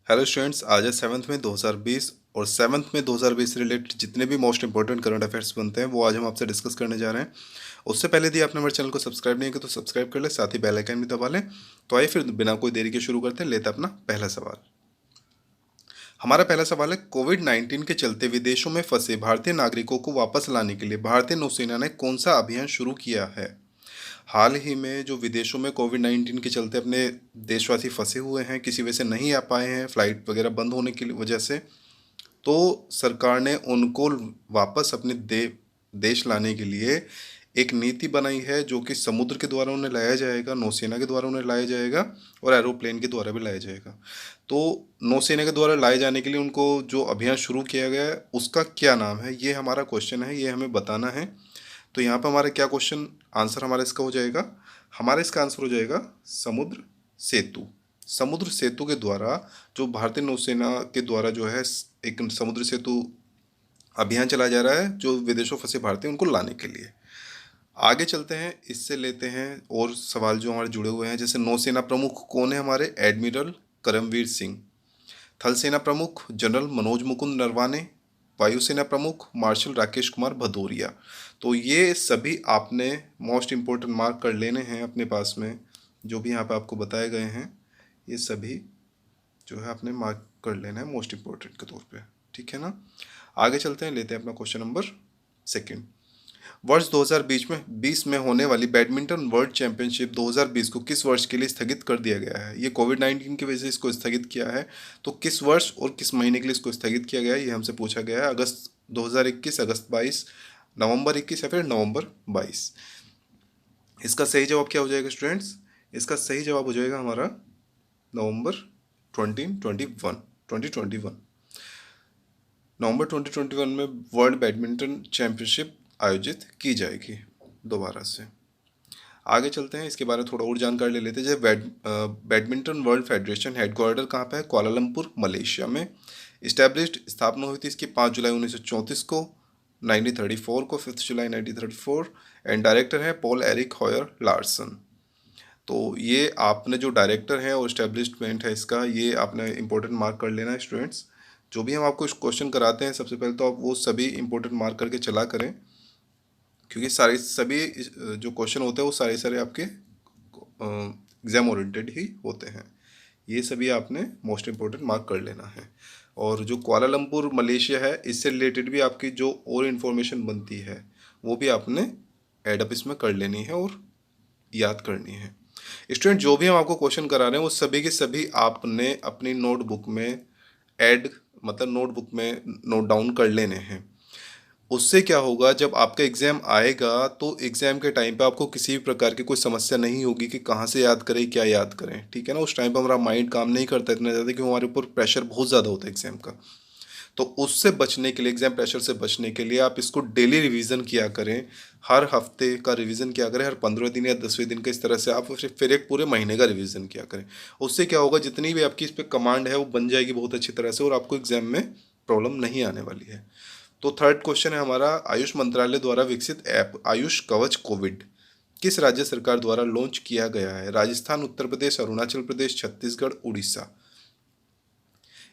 Hello students, आज है 7th में 2020 और 7th में 2020 से रिलेटेड जितने भी मोस्ट इंपॉर्टेंट करंट अफेयर्स बनते हैं वो आज हम आपसे डिस्कस करने जा रहे हैं। उससे पहले यदि आपने हमारे चैनल को सब्सक्राइब नहीं किया तो सब्सक्राइब कर ले, साथ ही बेल आइकन भी दबा लें। तो आइए फिर बिना कोई देरी के शुरू करते हैं। लेते हैं अपना पहला सवाल। हमारा पहला सवाल है, कोविड-19 के चलते विदेशों में फंसे भारतीय नागरिकों को वापस लाने के लिए भारतीय नौसेना ने कौन सा अभियान शुरू किया है। हाल ही में जो विदेशों में कोविड-19 के चलते अपने देशवासी फंसे हुए हैं, किसी वजह से नहीं आ पाए हैं, फ्लाइट वगैरह बंद होने की वजह से, तो सरकार ने उनको वापस अपने देश लाने के लिए एक नीति बनाई है, जो कि समुद्र के द्वारा उन्हें लाया जाएगा, नौसेना के द्वारा उन्हें लाया जाएगा और एरोप्लेन के द्वारा भी लाया जाएगा। तो नौसेना के द्वारा लाए जाने के लिए उनको जो अभियान शुरू किया गया है उसका क्या नाम है, ये हमारा क्वेश्चन है, ये हमें बताना है। तो यहाँ पर हमारा क्या क्वेश्चन आंसर हमारा इसका हो जाएगा, हमारा इसका आंसर हो जाएगा समुद्र सेतु। समुद्र सेतु के द्वारा जो भारतीय नौसेना के द्वारा जो है एक समुद्र सेतु अभियान चलाया जा रहा है, जो विदेशों फंसे भारतीय उनको लाने के लिए। आगे चलते हैं, इससे लेते हैं और सवाल जो हमारे जुड़े हुए हैं। जैसे नौसेना प्रमुख कौन है हमारे, एडमिरल करमवीर सिंह। थल सेना प्रमुख जनरल मनोज मुकुंद नरवाने। वायुसेना प्रमुख मार्शल राकेश कुमार भदौरिया। तो ये सभी आपने मोस्ट इम्पोर्टेंट मार्क कर लेने हैं अपने पास में, जो भी यहाँ पे आपको बताए गए हैं ये सभी जो है आपने मार्क कर लेना है मोस्ट इम्पोर्टेंट के तौर पे, ठीक है ना। आगे चलते हैं, लेते हैं अपना क्वेश्चन नंबर सेकंड। वर्ष 2020 में होने वाली बैडमिंटन वर्ल्ड चैंपियनशिप 2020 को किस वर्ष के लिए स्थगित कर दिया गया है। ये कोविड-19 की वजह से इसको स्थगित किया है, तो किस वर्ष और किस महीने के लिए इसको स्थगित किया गया है ये हमसे पूछा गया है। अगस्त 2021, अगस्त 22, नवंबर 21 या फिर नवंबर 22। इसका सही जवाब क्या हो जाएगा स्टूडेंट्स, इसका सही जवाब हो जाएगा हमारा नवंबर 2021। नवंबर 2021 में वर्ल्ड बैडमिंटन चैंपियनशिप आयोजित की जाएगी दोबारा से। आगे चलते हैं, इसके बारे में थोड़ा और जानकारी ले लेते हैं। जैसे बैडमिंटन वर्ल्ड फेडरेशन हेडक्वार्टर कहाँ पे है, कुआलालंपुर मलेशिया में। इस्टेब्लिश्ड स्थापना हुई थी इसकी 5 जुलाई 1934 को, 1934 को, 5 जुलाई 1934। एंड डायरेक्टर है पॉल एरिक हॉयर लार्सन। तो ये आपने जो डायरेक्टर है और इस्टेब्लिशमेंट है इसका, ये आपने इंपॉर्टेंट मार्क कर लेना है स्टूडेंट्स। जो भी हम आपको क्वेश्चन कराते हैं सबसे पहले तो आप वो सभी इंपॉर्टेंट मार्क करके चला करें, क्योंकि सारे सभी जो क्वेश्चन होते हैं वो सारे सारे आपके एग्ज़ाम ओरिएंटेड ही होते हैं। ये सभी आपने मोस्ट इम्पोर्टेंट मार्क कर लेना है। और जो कुआलालंपुर मलेशिया है, इससे रिलेटेड भी आपकी जो और इन्फॉर्मेशन बनती है वो भी आपने एडअप इसमें कर लेनी है और याद करनी है। स्टूडेंट, जो भी हम आपको क्वेश्चन करा रहे हैं वो सभी के सभी आपने अपनी नोटबुक में ऐड मतलब नोटबुक में नोट डाउन कर लेने हैं। उससे क्या होगा, जब आपका एग्ज़ाम आएगा तो एग्ज़ाम के टाइम पे आपको किसी भी प्रकार की कोई समस्या नहीं होगी कि कहाँ से याद करें, क्या याद करें, ठीक है ना। उस टाइम पे हमारा माइंड काम नहीं करता इतना ज़्यादा, क्योंकि हमारे ऊपर प्रेशर बहुत ज़्यादा होता है एग्ज़ाम का। तो उससे बचने के लिए, एग्ज़ाम प्रेशर से बचने के लिए आप इसको डेली रिवीजन किया करें। हर हफ्ते का रिवीजन किया करें, हर 15 दिन या 10वें दिन का, इस तरह से आप फिर एक पूरे महीने का रिवीजन किया करें। उससे क्या होगा, जितनी भी आपकी इस पर कमांड है वो बन जाएगी बहुत अच्छी तरह से और आपको एग्ज़ाम में प्रॉब्लम नहीं आने वाली है। तो थर्ड क्वेश्चन है हमारा, आयुष मंत्रालय द्वारा विकसित ऐप आयुष कवच कोविड किस राज्य सरकार द्वारा लॉन्च किया गया है। राजस्थान, उत्तर प्रदेश, अरुणाचल प्रदेश, छत्तीसगढ़, उड़ीसा।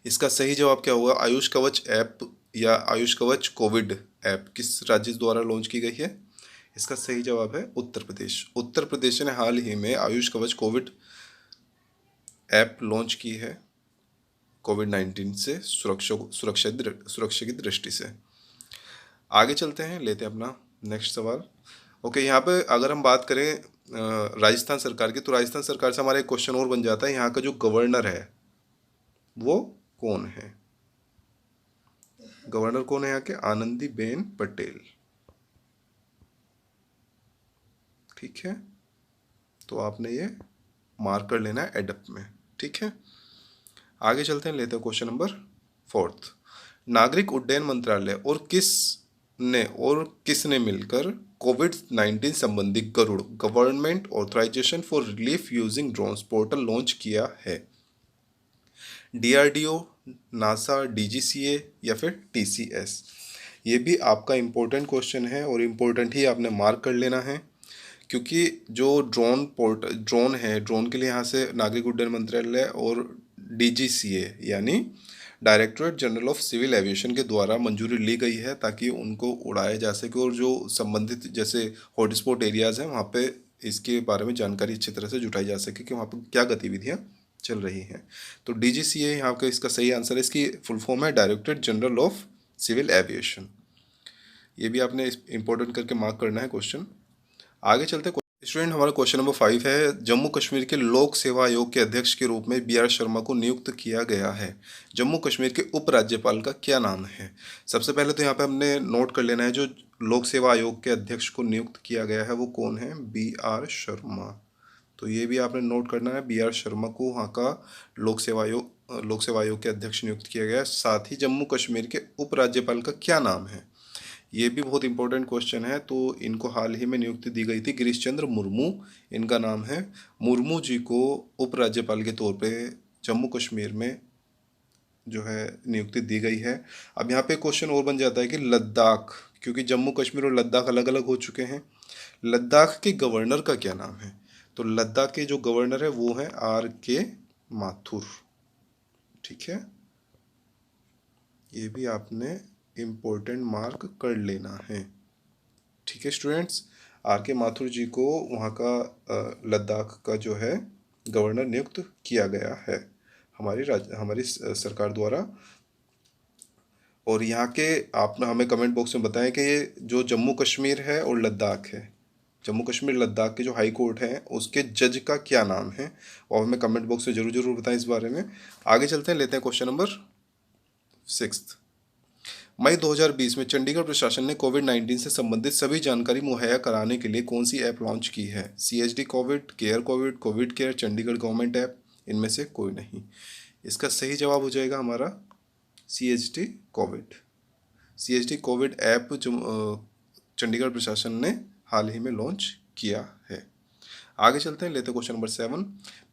इसका सही जवाब क्या होगा, आयुष कवच ऐप या आयुष कवच कोविड ऐप किस राज्य द्वारा लॉन्च की गई है। इसका सही जवाब है उत्तर प्रदेश। उत्तर प्रदेश ने हाल ही में आयुष कवच कोविड ऐप लॉन्च की है, कोविड-19 से सुरक्षा की दृष्टि से। आगे चलते हैं, लेते हैं अपना नेक्स्ट सवाल। ओके, यहाँ पे अगर हम बात करें राजस्थान सरकार की, तो राजस्थान सरकार से हमारा एक क्वेश्चन और बन जाता है, यहाँ का जो गवर्नर है वो कौन है। गवर्नर कौन है यहाँ के, आनंदीबेन पटेल, ठीक है। तो आपने ये मार्क कर लेना है एडप में, ठीक है। आगे चलते हैं, लेते हैं क्वेश्चन नंबर 4। नागरिक उड्डयन मंत्रालय और किसने मिलकर कोविड-19 संबंधी Garuda government authorization for relief using drones portal launch किया है। डीआरडीओ, नासा, डीजीसीए या फिर टीसीएस। ये भी आपका इम्पोर्टेंट क्वेश्चन है और इम्पोर्टेंट ही आपने मार्क कर लेना है, क्योंकि जो ड्रोन है, ड्रोन के लिए यहाँ से नागरिक उड्डयन मंत्रालय और DGCA यानी directorate general of civil aviation के द्वारा मंजूरी ली गई है ताकि उनको उड़ाया जा सके, और जो संबंधित जैसे हॉटस्पॉट एरियाज़ हैं वहाँ पे इसके बारे में जानकारी अच्छी तरह से जुटाई जा सके कि वहाँ पर क्या गतिविधियाँ चल रही हैं। तो DGCA यहाँ का इसका सही आंसर है। इसकी फुल फॉर्म है directorate general of civil aviation. ये भी आपने इंपॉर्टेंट करके मार्क करना है क्वेश्चन। आगे चलते हैं। स्टूडेंट, हमारा क्वेश्चन नंबर 5 है, जम्मू कश्मीर के लोक सेवा आयोग के अध्यक्ष के रूप में BR शर्मा को नियुक्त किया गया है। जम्मू कश्मीर के उपराज्यपाल का क्या नाम है? सबसे पहले तो यहाँ पे हमने नोट कर लेना है, जो लोक सेवा आयोग के अध्यक्ष को नियुक्त किया गया है वो कौन है? BR शर्मा। तो ये भी आपने नोट करना है, BR शर्मा को वहाँ का लोक सेवा आयोग के अध्यक्ष नियुक्त किया गया है। साथ ही जम्मू कश्मीर के उपराज्यपाल का क्या नाम है? ये भी बहुत इंपॉर्टेंट क्वेश्चन है। तो इनको हाल ही में नियुक्ति दी गई थी, गिरीश चंद्र मुर्मू इनका नाम है। मुर्मू जी को उपराज्यपाल के तौर पे जम्मू कश्मीर में जो है नियुक्ति दी गई है। अब यहाँ पे क्वेश्चन और बन जाता है कि लद्दाख, क्योंकि जम्मू कश्मीर और लद्दाख अलग अलग हो चुके हैं, लद्दाख के गवर्नर का क्या नाम है? तो लद्दाख के जो गवर्नर है वो है RK माथुर। ठीक है, ये भी आपने इम्पोर्टेंट मार्क कर लेना है। ठीक है स्टूडेंट्स, RK माथुर जी को वहाँ का लद्दाख का जो है गवर्नर नियुक्त किया गया है हमारी सरकार द्वारा। और यहाँ के आप हमें कमेंट बॉक्स में बताएं कि ये जो जम्मू कश्मीर है और लद्दाख है, जम्मू कश्मीर लद्दाख के जो हाई कोर्ट है उसके जज का क्या नाम है, और हमें कमेंट बॉक्स में जरूर बताएं इस बारे में। आगे चलते हैं, लेते हैं क्वेश्चन नंबर 6। मई 2020 में चंडीगढ़ प्रशासन ने कोविड-19 से संबंधित सभी जानकारी मुहैया कराने के लिए कौन सी ऐप लॉन्च की है? CHD Covid, care Covid, Covid care, Chandigarh government app, इनमें से कोई नहीं। इसका सही जवाब हो जाएगा हमारा CHD Covid. CHD Covid app जो चंडीगढ़ प्रशासन ने हाल ही में लॉन्च किया है। आगे चलते हैं, लेते हैं question number 7।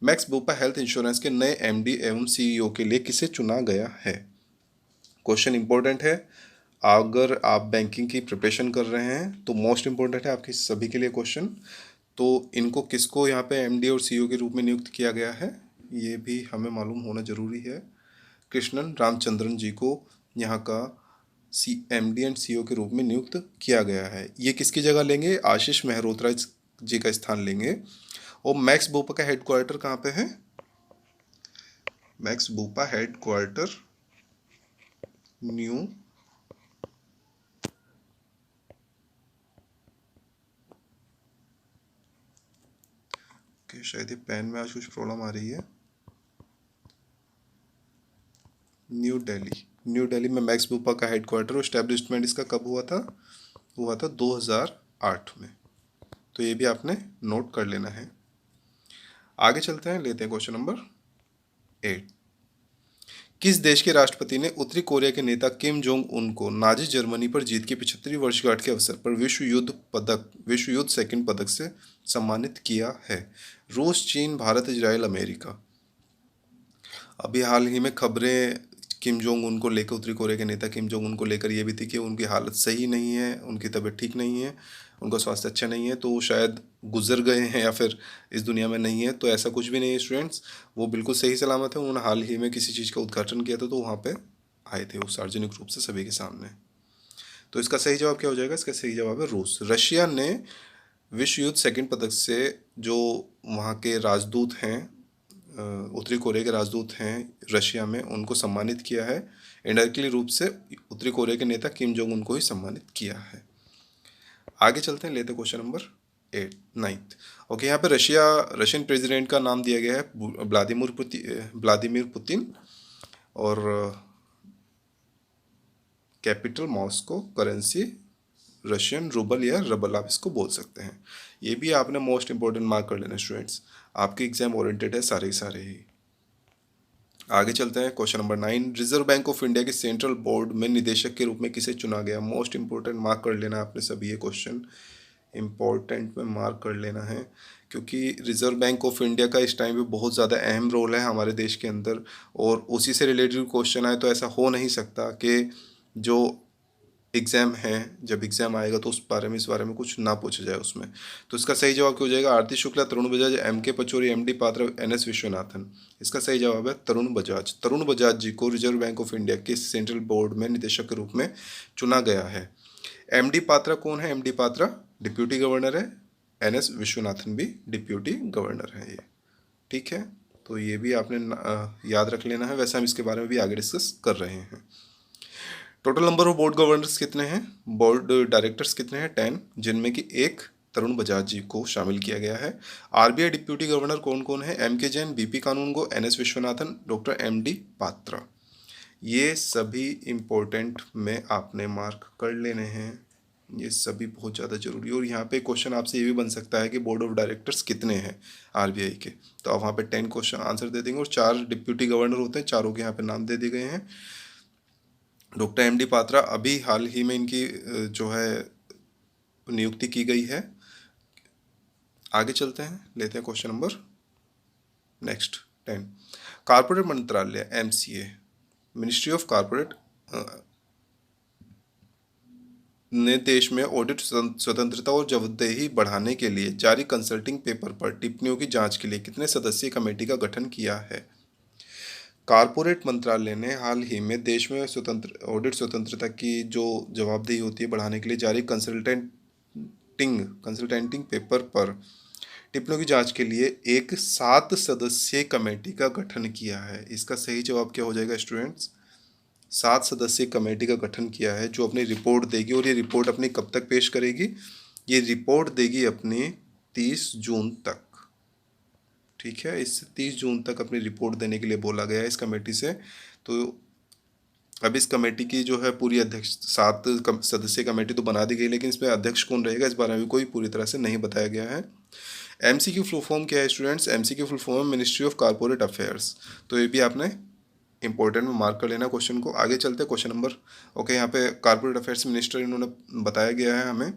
Max Bupa health insurance के नए MD एवं CEO के लिए किसे चुना गया है? क्वेश्चन इंपॉर्टेंट है। अगर आप बैंकिंग की प्रिपरेशन कर रहे हैं तो मोस्ट इंपॉर्टेंट है आपके सभी के लिए क्वेश्चन। तो इनको किसको यहाँ पे MD और CEO के रूप में नियुक्त किया गया है, ये भी हमें मालूम होना ज़रूरी है। कृष्णन रामचंद्रन जी को यहाँ का MD एंड CEO के रूप में नियुक्त किया गया है। ये किसकी जगह लेंगे? आशीष मेहरोत्रा जी का स्थान लेंगे। और मैक्स बोपा का हेडक्वार्टर कहाँ पे है? मैक्स बोपा हेडक्वार्टर न्यू शायद ये पेन में आज कुछ प्रॉब्लम आ रही है। न्यू दिल्ली में मैक्स बोपा का हेडक्वार्टर और एस्टेब्लिशमेंट इसका कब हुआ था? हुआ था 2008 में। तो ये भी आपने नोट कर लेना है। आगे चलते हैं, लेते हैं क्वेश्चन नंबर 8। किस देश के राष्ट्रपति ने उत्तरी कोरिया के नेता किम जोंग उन को नाजी जर्मनी पर जीत की 75वीं वर्षगांठ के अवसर पर विश्व युद्ध सेकंड पदक से सम्मानित किया है? रूस, चीन, भारत, इजराइल, अमेरिका। अभी हाल ही में खबरें किम जोंग उन को लेकर, उत्तरी कोरिया के नेता किम जोंग उन को लेकर ये भी थी कि उनकी हालत सही नहीं है, उनकी तबीयत ठीक नहीं है, उनका स्वास्थ्य अच्छा नहीं है, तो शायद गुजर गए हैं या फिर इस दुनिया में नहीं है। तो ऐसा कुछ भी नहीं है स्टूडेंट्स, वो बिल्कुल सही सलामत है। उन्होंने हाल ही में किसी चीज़ का उद्घाटन किया था, तो वहाँ पे आए थे वो सार्वजनिक रूप से सभी के सामने। तो इसका सही जवाब क्या हो जाएगा? इसका सही जवाब है रूस। रशिया ने विश्व युद्ध सेकंड पदक से जो वहाँ के राजदूत हैं, उत्तरी कोरिया के राजदूत हैं रशिया में, उनको सम्मानित किया है। इनडायरेक्टली रूप से उत्तरी कोरिया के नेता किम जोंग उनको ही सम्मानित किया है। आगे चलते हैं, लेते क्वेश्चन नंबर 9। ओके, यहाँ पे रशियन प्रेसिडेंट का नाम दिया गया है व्लादिमीर पुतिन, और capital Moscow, currency Russian rouble या रबल आप इसको बोल सकते हैं। ये भी आपने मोस्ट इंपॉर्टेंट मार्क कर लेना स्टूडेंट्स, आपके एग्जाम ओरिएंटेड है सारे ही। आगे चलते हैं, question number 9। Reserve bank of India के सेंट्रल बोर्ड में निदेशक के रूप में किसे चुना गया? मोस्ट इंपॉर्टेंट मार्क कर लेना आपने सभी, ये क्वेश्चन इम्पोर्टेंट में मार्क कर लेना है, क्योंकि रिजर्व बैंक ऑफ इंडिया का इस टाइम पे बहुत ज़्यादा अहम रोल है हमारे देश के अंदर, और उसी से रिलेटेड क्वेश्चन आए तो ऐसा हो नहीं सकता कि जो एग्ज़ाम है, जब एग्ज़ाम आएगा तो उस बारे में, इस बारे में कुछ ना पूछा जाए उसमें। तो इसका सही जवाब क्या हो जाएगा? Aarti Shukla, Tarun Bajaj, M K Pachauri, M D Patra, N S Vishwanathan. इसका सही जवाब है तरुण बजाज। तरुण बजाज जी को रिजर्व बैंक ऑफ इंडिया के सेंट्रल बोर्ड में निदेशक के रूप में चुना गया है। एम डी पात्रा कौन है? M D Patra deputy governor है। एन एस विश्वनाथन भी डिप्यूटी गवर्नर है ये। ठीक है, तो ये भी आपने याद रख लेना है। वैसे हम इसके बारे में भी आगे डिस्कस कर रहे हैं। Total number of board governors कितने हैं? बोर्ड डायरेक्टर्स कितने हैं? 10, जिनमें कि एक तरुण बजाज जी को शामिल किया गया है। आरबीआई डिप्यूटी गवर्नर कौन कौन है? M K Jain, BP Kanungo, N S Vishwanathan, doctor M D Patra. ये सभी इम्पोर्टेंट में आपने मार्क कर लेने हैं। ये सभी बहुत ज़्यादा जरूरी है। और यहाँ पे क्वेश्चन आपसे ये भी बन सकता है कि बोर्ड ऑफ डायरेक्टर्स कितने हैं आरबीआई के, तो आप वहाँ पे 10 क्वेश्चन आंसर दे देंगे। और 4 डिप्यूटी गवर्नर होते हैं, चारों के यहाँ पे नाम दे दिए गए हैं। डॉक्टर एम डी पात्रा अभी हाल ही में इनकी जो है नियुक्ति की गई है। आगे चलते हैं, लेते हैं क्वेश्चन नंबर नेक्स्ट 10। कारपोरेट मंत्रालय एमसीए, मिनिस्ट्री ऑफ कारपोरेट ने देश में ऑडिट स्वतंत्रता और जवाबदेही बढ़ाने के लिए जारी कंसल्टिंग पेपर पर टिप्पणियों की जांच के लिए कितने सदस्यीय कमेटी का गठन किया है? कारपोरेट मंत्रालय ने हाल ही में देश में ऑडिट स्वतंत्रता की जो जवाबदेही होती है बढ़ाने के लिए जारी कंसल्टेंटिंग पेपर पर टिप्पणियों की जांच के लिए एक 7 सदस्यीय कमेटी का गठन किया है। इसका सही जवाब क्या हो जाएगा स्टूडेंट्स? 7 सदस्यीय कमेटी का गठन किया है, जो अपनी रिपोर्ट देगी। और ये रिपोर्ट अपनी कब तक पेश करेगी? ये रिपोर्ट देगी अपनी 30 जून तक। ठीक है, इससे 30 जून तक अपनी रिपोर्ट देने के लिए बोला गया है इस कमेटी से। तो अब इस कमेटी की जो है पूरी अध्यक्ष 7 सदस्यीय कमेटी तो बना दी गई, लेकिन इसमें अध्यक्ष कौन रहेगा इस बारे में कोई पूरी तरह से नहीं बताया गया है। एमसी की फुल फॉर्म क्या है स्टूडेंट्स? एमसी की फुल फॉर्म है मिनिस्ट्री ऑफ कारपोरेट अफेयर्स। तो ये भी आपने इंपॉर्टेंट में मार्क कर लेना क्वेश्चन को। आगे चलते हैं क्वेश्चन नंबर, ओके, यहाँ पे कारपोरेट अफेयर्स मिनिस्टर इन्होंने बताया गया है हमें।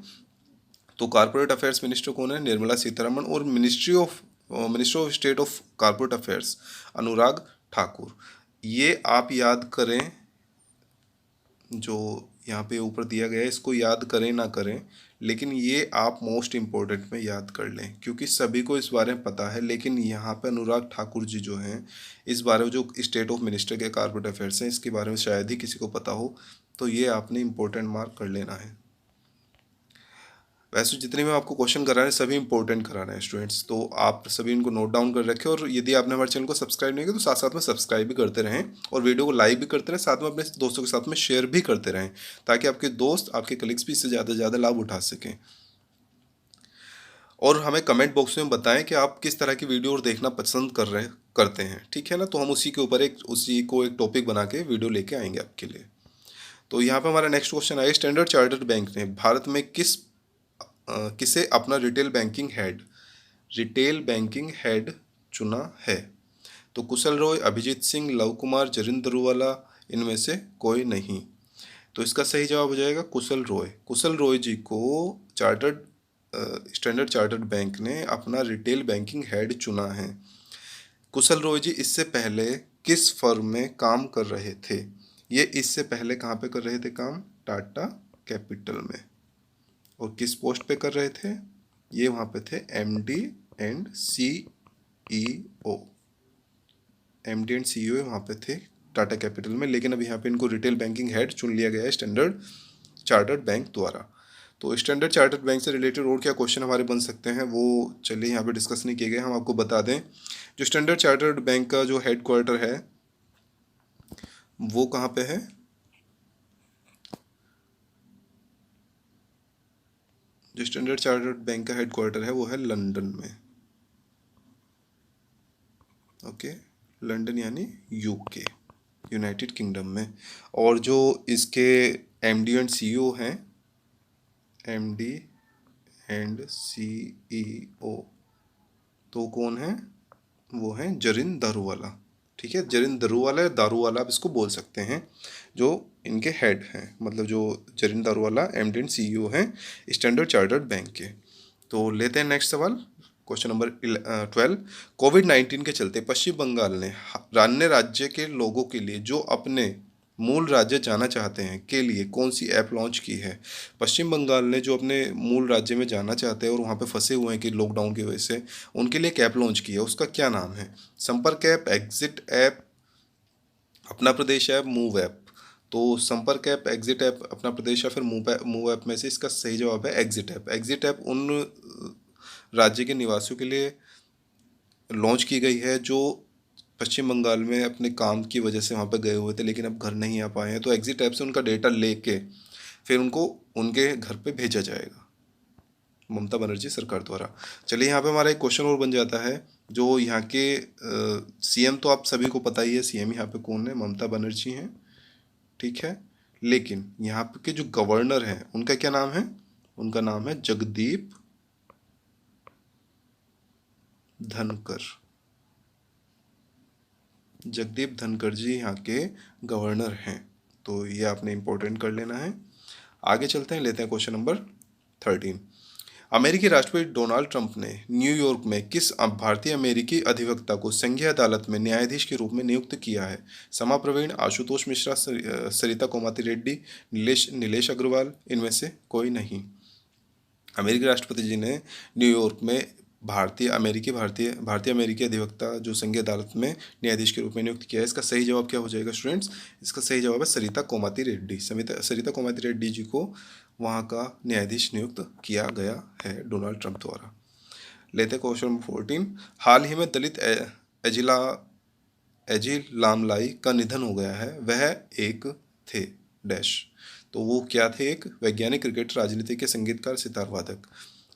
तो कारपोरेट अफेयर्स मिनिस्टर कौन है? निर्मला सीतारमण। और minister of state of corporate affairs Anurag Thakur. ये आप याद करें, जो यहाँ पे ऊपर दिया गया है इसको याद करें ना करें, लेकिन ये आप मोस्ट इम्पोर्टेंट में याद कर लें, क्योंकि सभी को इस बारे में पता है। लेकिन यहाँ पे अनुराग ठाकुर जी जो हैं, इस बारे में जो स्टेट ऑफ मिनिस्टर के कारपोरेट अफेयर्स हैं, इसके बारे में शायद ही किसी को पता हो। तो ये आपने इम्पोर्टेंट मार्क कर लेना है। वैसे जितने भी आपको क्वेश्चन करा रहे हैं सभी इंपॉर्टेंट करा रहे हैं स्टूडेंट्स, तो आप सभी इनको नोट डाउन कर रखें। और यदि आपने हमारे चैनल को सब्सक्राइब नहीं किया तो साथ साथ में सब्सक्राइब भी करते रहें, और वीडियो को लाइक भी करते रहें, साथ में अपने दोस्तों के साथ में शेयर भी करते रहें, ताकि आपके दोस्त, आपके कलीग्स भी इससे ज़्यादा से ज़्यादा लाभ उठा सकें। और हमें कमेंट बॉक्स में बताएं कि आप किस तरह की वीडियो और देखना पसंद करते हैं। ठीक है ना, तो हम उसी के ऊपर उसी को एक टॉपिक बना के वीडियो लेके आएंगे आपके लिए। तो यहाँ पे हमारा नेक्स्ट क्वेश्चन आया, स्टैंडर्ड चार्टर्ड बैंक ने भारत में किसे अपना रिटेल बैंकिंग हेड चुना है? तो कुशल रॉय, अभिजीत सिंह, लव कुमार, जरिंदर दरुवाला, इनमें से कोई नहीं। तो इसका सही जवाब हो जाएगा कुशल रॉय। कुशल रॉय जी को स्टैंडर्ड चार्टर्ड बैंक ने अपना रिटेल बैंकिंग हेड चुना है। कुशल रॉय जी इससे पहले किस फर्म में काम कर रहे थे? ये इससे पहले कहाँ पे कर रहे थे काम? टाटा कैपिटल में। और किस पोस्ट पे कर रहे थे? ये वहाँ पे थे MD and CEO. MD and CEO वहाँ पे थे टाटा कैपिटल में। लेकिन अब यहाँ पे इनको रिटेल बैंकिंग हेड चुन लिया गया है स्टैंडर्ड चार्टर्ड बैंक द्वारा। तो स्टैंडर्ड चार्टर्ड बैंक से रिलेटेड और क्या क्वेश्चन हमारे बन सकते हैं वो चलिए यहाँ पे डिस्कस नहीं किए गए, हम आपको बता दें। जो स्टैंडर्ड चार्टर्ड बैंक का जो हेड क्वार्टर है वो कहाँ पे है? जो स्टैंडर्ड चार्टर्ड बैंक का हेड क्वार्टर है वो है लंदन में। ओके, लंदन यानी यूके, यूनाइटेड किंगडम में। और जो इसके एमडी एंड सीईओ हैं, एमडी एंड सीईओ तो कौन है? वो हैं जरिन दारूवाला। ठीक है, जरिन दारूवाला या दारूवाला आप इसको बोल सकते हैं, जो इनके हेड हैं, मतलब जो Zareen Daruwalla MD and CEO हैं स्टैंडर्ड चार्टर्ड बैंक के। तो लेते हैं नेक्स्ट सवाल, क्वेश्चन नंबर 12। कोविड-19 के चलते पश्चिम बंगाल ने अन्य राज्य के लोगों के लिए जो अपने मूल राज्य जाना चाहते हैं के लिए कौन सी ऐप लॉन्च की है? पश्चिम बंगाल ने जो अपने मूल राज्य में जाना चाहते हैं और वहाँ पे फंसे हुए हैं कि लॉकडाउन की वजह से, उनके लिए एक ऐप लॉन्च की है। उसका क्या नाम है? संपर्क ऐप, एग्जिट ऐप, अपना प्रदेश ऐप, मूव ऐप। तो संपर्क ऐप, एग्जिट ऐप, अपना प्रदेश या फिर मूव ऐप में से इसका सही जवाब है एग्जिट ऐप। एग्जिट ऐप उन राज्य के निवासियों के लिए लॉन्च की गई है जो पश्चिम बंगाल में अपने काम की वजह से वहाँ पर गए हुए थे लेकिन अब घर नहीं आ पाए हैं। तो एग्जिट ऐप से उनका डेटा लेके फिर उनको उनके घर पे भेजा जाएगा ममता बनर्जी सरकार द्वारा। चलिए, यहाँ पे हमारा एक क्वेश्चन और बन जाता है। जो यहाँ के सीएम तो आप सभी को पता ही है, सीएम यहाँ पे कौन है? ममता बनर्जी हैं, ठीक है। लेकिन यहाँ पे के जो गवर्नर हैं उनका क्या नाम है? उनका नाम है जगदीप धनकर। जगदीप धनकर जी यहाँ के गवर्नर हैं। तो ये आपने इंपॉर्टेंट कर लेना है। आगे चलते हैं, लेते हैं क्वेश्चन नंबर 13। अमेरिकी राष्ट्रपति डोनाल्ड ट्रंप ने न्यूयॉर्क में किस भारतीय अमेरिकी अधिवक्ता को संघीय अदालत में न्यायाधीश के रूप में नियुक्त किया है? समा प्रवीण, आशुतोष मिश्रा, सरिता कोमाती रेड्डी, नीलेश अग्रवाल, इनमें से कोई नहीं। अमेरिकी राष्ट्रपति जी ने न्यूयॉर्क में भारतीय अमेरिकी अधिवक्ता जो संघीय अदालत में न्यायाधीश के रूप में नियुक्त किया है। इसका सही जवाब क्या हो जाएगा स्टूडेंट्स? इसका सही जवाब है सरिता कोमाती रेड्डी। सरिता कोमाती रेड्डी जी को वहाँ का न्यायाधीश नियुक्त किया गया है डोनाल्ड ट्रंप द्वारा। लेते क्वेश्चन नंबर 14। हाल ही में दलित एजिल लामलाई का निधन हो गया है। वह एक थे डैश। तो वो क्या थे? एक वैज्ञानिक, क्रिकेटर, राजनीति के संगीतकार, सितार वादक।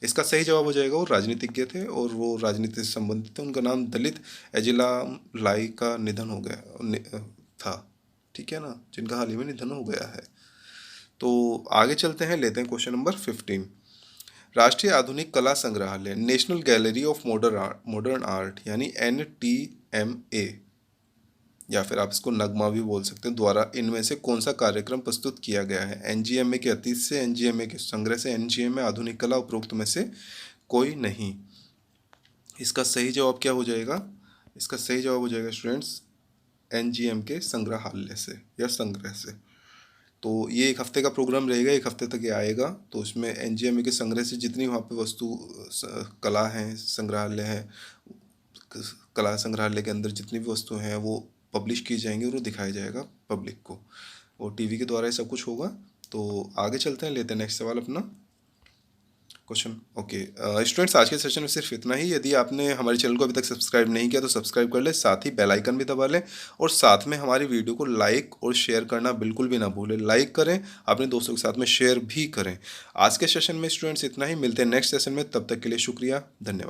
इसका सही जवाब हो जाएगा वो राजनीतिज्ञ थे और वो राजनीति से संबंधित थे। उनका नाम दलित एजिला लाई का निधन हो गया था, ठीक है ना, जिनका हाल ही में निधन हो गया है। तो आगे चलते हैं, लेते हैं क्वेश्चन नंबर 15। राष्ट्रीय आधुनिक कला संग्रहालय, national gallery of modern art यानी NTMA, या फिर आप इसको नगमा भी बोल सकते हैं, द्वारा इनमें से कौन सा कार्यक्रम प्रस्तुत किया गया है? NGMA के अतीत से, NGMA के संग्रह से, NGMA आधुनिक कला, उपरोक्त में से कोई नहीं। इसका सही जवाब क्या हो जाएगा? इसका सही जवाब हो जाएगा स्टूडेंट्स NGM के संग्रहालय से या संग्रह से। तो ये एक हफ्ते का प्रोग्राम रहेगा, एक हफ्ते तक ये आएगा। तो इसमें NGMA के संग्रह से जितनी वहाँ पे वस्तु कला है, संग्रहालय है, कला संग्रहालय के अंदर जितनी भी वस्तु हैं वो पब्लिश की जाएंगी और वो दिखाया जाएगा पब्लिक को, और टीवी के द्वारा ये सब कुछ होगा। तो आगे चलते हैं, लेते हैं नेक्स्ट सवाल अपना क्वेश्चन। ओके स्टूडेंट्स, आज के सेशन में सिर्फ इतना ही। यदि आपने हमारे चैनल को अभी तक सब्सक्राइब नहीं किया तो सब्सक्राइब कर ले, साथ ही बेल आइकन भी दबा लें और साथ में हमारी वीडियो को लाइक और शेयर करना बिल्कुल भी ना भूलें। लाइक करें, अपने दोस्तों के साथ में शेयर भी करें। आज के सेशन में स्टूडेंट्स इतना ही। मिलते हैं नेक्स्ट सेशन में, तब तक के लिए शुक्रिया, धन्यवाद।